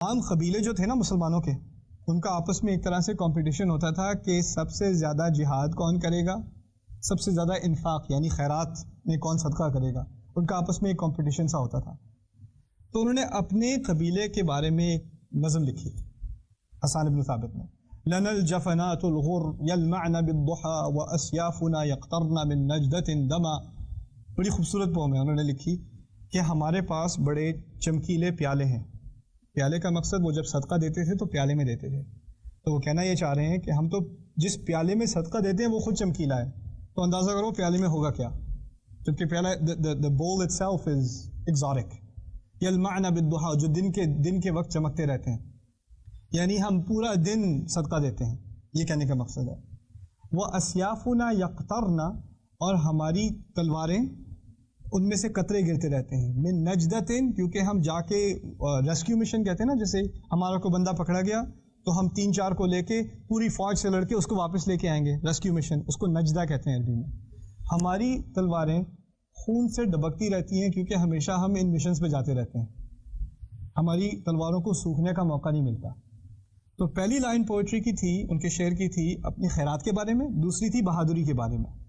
تمام قبیلے جو تھے نا مسلمانوں کے، ان کا آپس میں ایک طرح سے کمپٹیشن ہوتا تھا کہ سب سے زیادہ جہاد کون کرے گا، سب سے زیادہ انفاق یعنی خیرات میں کون صدقہ کرے گا، ان کا آپس میں ایک کمپٹیشن سا ہوتا تھا. تو انہوں نے اپنے قبیلے کے بارے میں ایک نظم لکھی حسان بن ثابت نے، لنا الجفنات الغر يلمعن بالضحى واسيافنا يقطرن من نجدة دما. بڑی خوبصورت پوم ہے، انہوں نے لکھی کہ ہمارے پاس بڑے چمکیلے پیالے ہیں. پیالے کا مقصد وہ جب صدقہ دیتے تھے تو پیالے میں دیتے تھے، تو وہ کہنا یہ چاہ رہے ہیں کہ ہم تو جس پیالے میں صدقہ دیتے ہیں وہ خود چمکیلا ہے، تو اندازہ کرو پیالے میں ہوگا کیا، جبکہ پیالہ the bowl itself is exotic. یلمعن بالضحى، جو دن کے وقت چمکتے رہتے ہیں، یعنی ہم پورا دن صدقہ دیتے ہیں، یہ کہنے کا مقصد ہے. وہ اسیافنا یقطرن، اور ہماری تلواریں ان میں سے قطرے گرتے رہتے ہیں، من نجدتن، کیونکہ ہم جا کے ریسکیو مشن کہتے ہیں نا، جیسے ہمارا کوئی بندہ پکڑا گیا تو ہم 3-4 کو لے کے پوری فوج سے لڑ کے اس کو واپس لے کے آئیں گے، ریسکیو مشن، اس کو نجدہ کہتے ہیں عربی میں. ہماری تلواریں خون سے ڈبکتی رہتی ہیں کیونکہ ہمیشہ ہم ان مشنز پہ جاتے رہتے ہیں، ہماری تلواروں کو سوکھنے کا موقع نہیں ملتا. تو پہلی لائن پوئٹری کی تھی، ان کے شعر کی تھی اپنی خیرات کے بارے میں، دوسری تھی بہادری کے بارے میں.